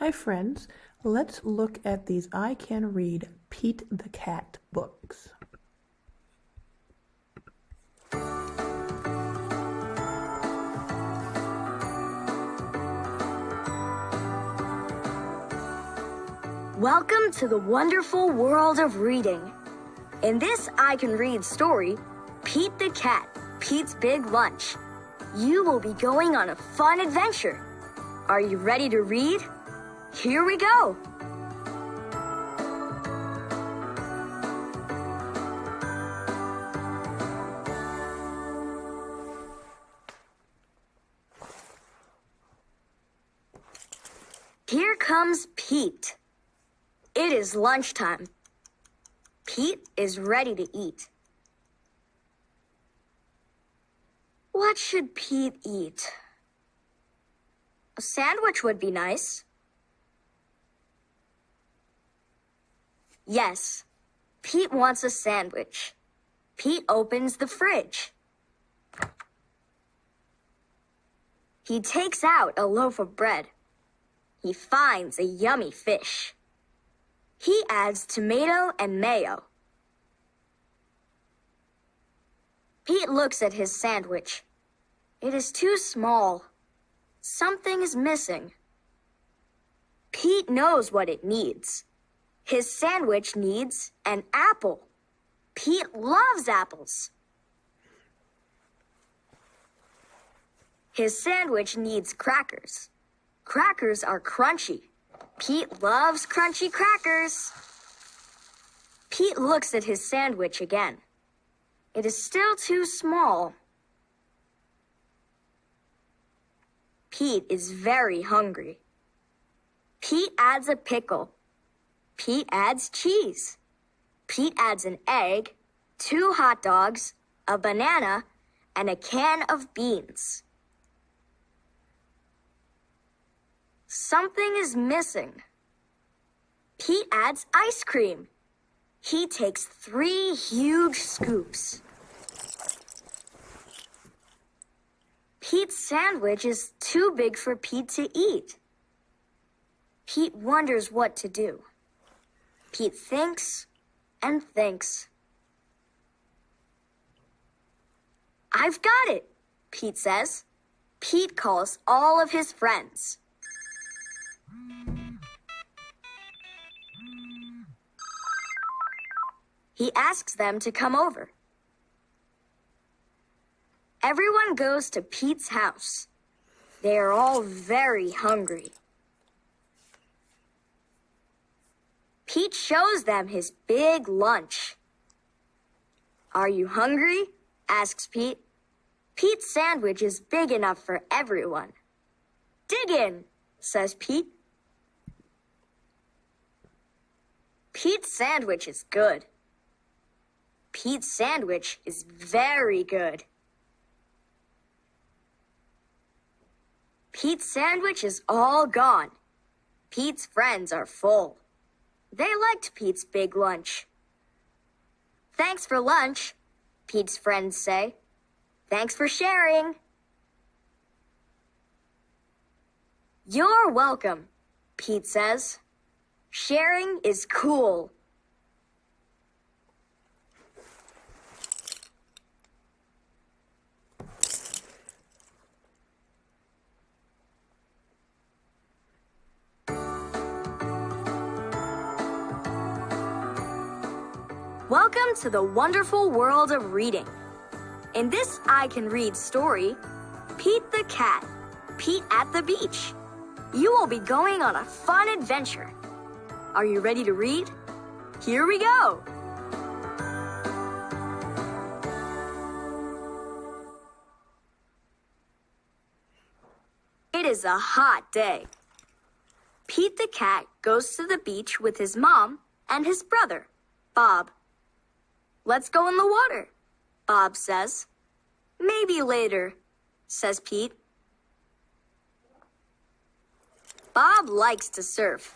Hi friends, let's look at these I Can Read Pete the Cat books. Welcome to the wonderful world of reading. In this I Can Read story, Pete the Cat, Pete's Big Lunch, you will be going on a fun adventure. Are you ready to read? Here we go! Here comes Pete. It is lunchtime. Pete is ready to eat. What should Pete eat? A sandwich would be nice. Yes, Pete wants a sandwich. Pete opens the fridge. He takes out a loaf of bread. He finds a yummy fish. He adds tomato and mayo. Pete looks at his sandwich. It is too small. Something is missing. Pete knows what it needs. His sandwich needs an apple. Pete loves apples. His sandwich needs crackers. Crackers are crunchy. Pete loves crunchy crackers. Pete looks at his sandwich again. It is still too small. Pete is very hungry. Pete adds a pickle. Pete adds cheese. Pete adds an egg, 2 hot dogs, a banana, and a can of beans. Something is missing. Pete adds ice cream. He takes 3 huge scoops. Pete's sandwich is too big for Pete to eat. Pete wonders what to do. Pete thinks and thinks. I've got it, Pete says. Pete calls all of his friends. He asks them to come over. Everyone goes to Pete's house. They are all very hungry. Pete shows them his big lunch. Are you hungry? Asks Pete. Pete's sandwich is big enough for everyone. Dig in, says Pete. Pete's sandwich is good. Pete's sandwich is very good. Pete's sandwich is all gone. Pete's friends are full. They liked Pete's big lunch. Thanks for lunch, Pete's friends say. Thanks for sharing. You're welcome, Pete says. Sharing is cool. Welcome to the wonderful world of reading. In this I Can Read story, Pete the Cat, Pete at the Beach. You will be going on a fun adventure. Are you ready to read? Here we go! It is a hot day. Pete the Cat goes to the beach with his mom and his brother, Bob. Let's go in the water, Bob says. Maybe later, says Pete. Bob likes to surf.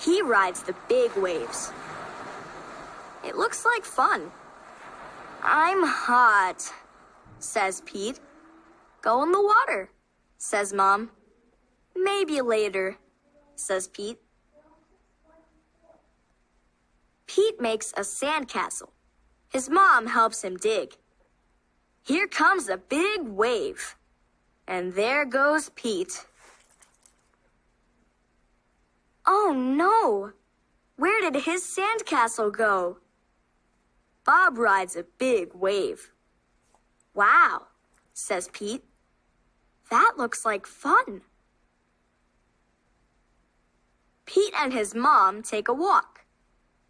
He rides the big waves. It looks like fun. I'm hot, says Pete. Go in the water, says Mom. Maybe later, says Pete. Pete makes a sandcastle. His mom helps him dig. Here comes a big wave. And there goes Pete. Oh no! Where did his sandcastle go? Bob rides a big wave. Wow, says Pete. That looks like fun. Pete and his mom take a walk.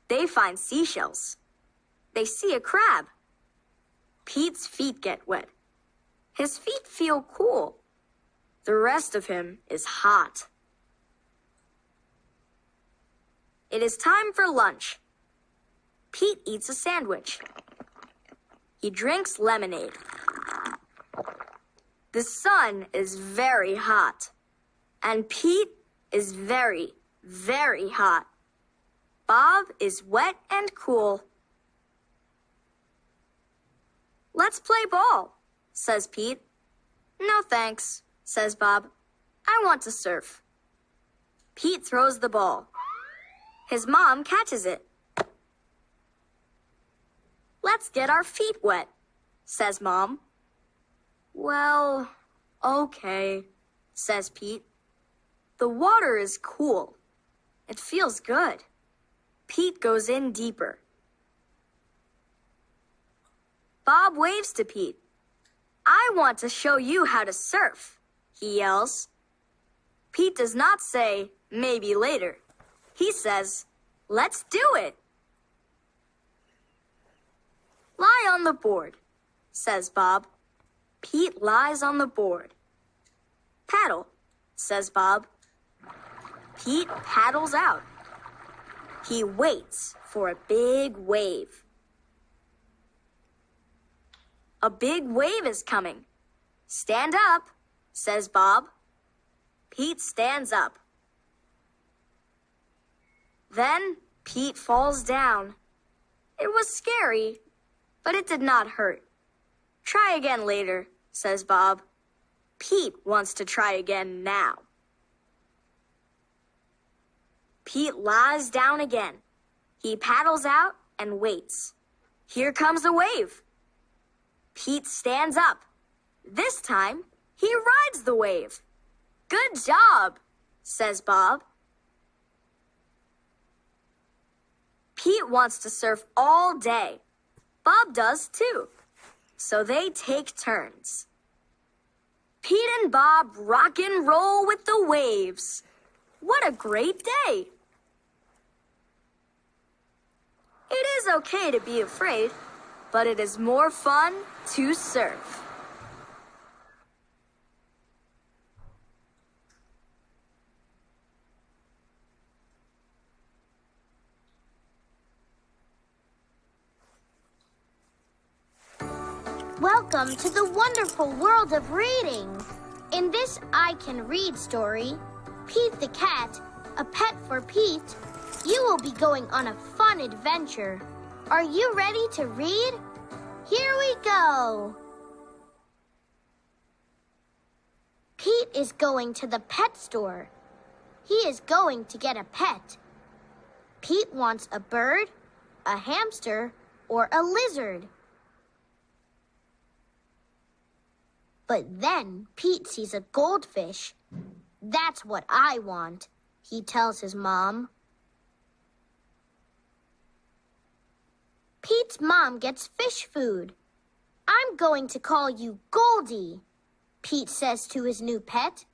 They find seashells. They see a crab. Pete's feet get wet. His feet feel cool. The rest of him is hot. It is time for lunch. Pete eats a sandwich. He drinks lemonade. The sun is very hot, and Pete is very, very hot. Bob is wet and cool. Let's play ball, says Pete. No thanks, says Bob. I want to surf. Pete throws the ball. His mom catches it. Let's get our feet wet, says Mom. Well, okay, says Pete. The water is cool. It feels good. Pete goes in deeper. Bob waves to Pete. I want to show you how to surf, he yells. Pete does not say, maybe later. He says, let's do it. Lie on the board, says Bob. Pete lies on the board. Paddle, says Bob. Pete paddles out. He waits for a big wave. A big wave is coming. Stand up, says Bob. Pete stands up. Then Pete falls down. It was scary, but it did not hurt. Try again later, says Bob. Pete wants to try again now. Pete lies down again. He paddles out and waits. Here comes a wave. Pete stands up. This time, he rides the wave. Good job, says Bob. Pete wants to surf all day. Bob does too. So they take turns. Pete and Bob rock and roll with the waves. What a great day! It is okay to be afraid, but it is more fun to surf. Welcome to the wonderful world of reading. In this I Can Read story, Pete the Cat, a pet for Pete, you will be going on a fun adventure. Are you ready to read? Here we go. Pete is going to the pet store. He is going to get a pet. Pete wants a bird, a hamster, or a lizard. But then Pete sees a goldfish. That's what I want, he tells his mom. Pete's mom gets fish food. I'm going to call you Goldie, Pete says to his new pet.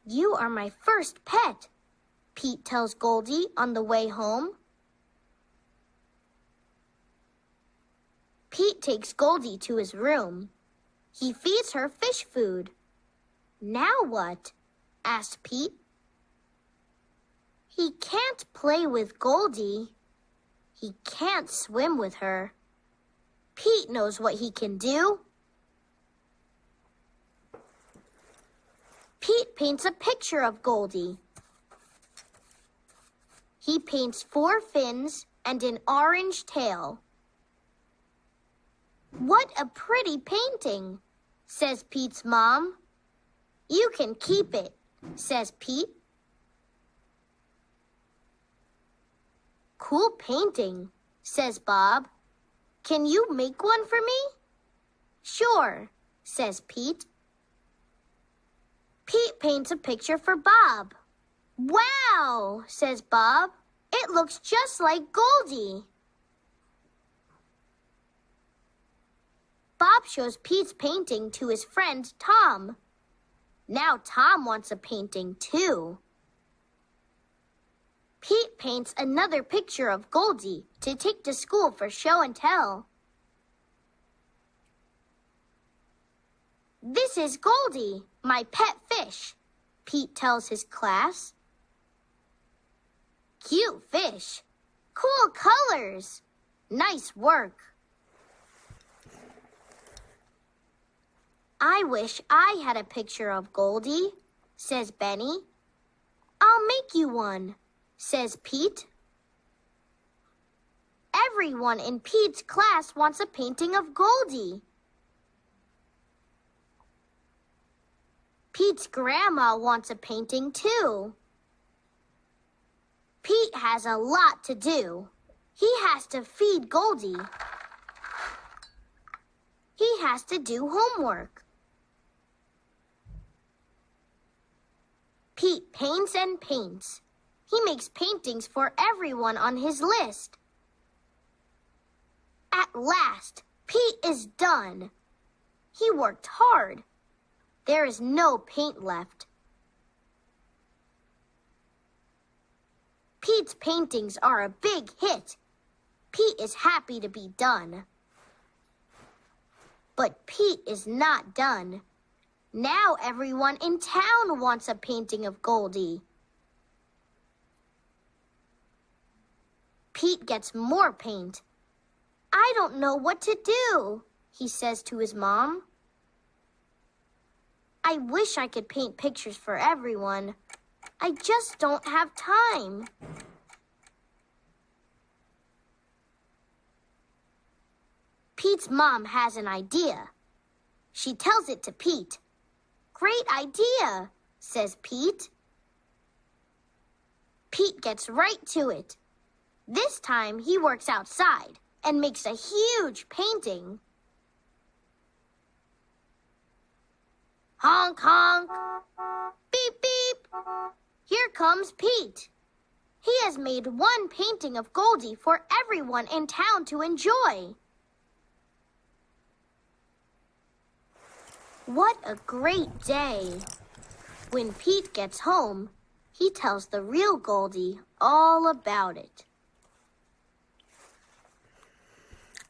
You are my first pet, Pete tells Goldie on the way home. Pete takes Goldie to his room. He feeds her fish food. Now what? Asked Pete. He can't play with Goldie. He can't swim with her. Pete knows what he can do. Pete paints a picture of Goldie. He paints 4 fins and an orange tail. What a pretty painting, says Pete's mom. You can keep it, says Pete. Cool painting, says Bob. Can you make one for me? Sure, says Pete. Pete paints a picture for Bob. Wow, says Bob. It looks just like Goldie. Bob shows Pete's painting to his friend Tom. Now Tom wants a painting too. Pete paints another picture of Goldie to take to school for show and tell. This is Goldie, my pet fish, Pete tells his class. Cute fish. Cool colors. Nice work. I wish I had a picture of Goldie, says Benny. I'll make you one, says Pete. Everyone in Pete's class wants a painting of Goldie. Pete's grandma wants a painting too. Pete has a lot to do. He has to feed Goldie. He has to do homework. Pete paints and paints. He makes paintings for everyone on his list. At last, Pete is done. He worked hard. There is no paint left. Pete's paintings are a big hit. Pete is happy to be done. But Pete is not done. Now everyone in town wants a painting of Goldie. Pete gets more paint. I don't know what to do, he says to his mom. I wish I could paint pictures for everyone. I just don't have time. Pete's mom has an idea. She tells it to Pete. Great idea, says Pete. Pete gets right to it. This time he works outside and makes a huge painting. Honk, honk. Beep, beep. Here comes Pete. He has made one painting of Goldie for everyone in town to enjoy. What a great day. When Pete gets home, he tells the real Goldie all about it.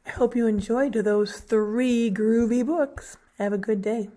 I hope you enjoyed those 3 groovy books. Have a good day.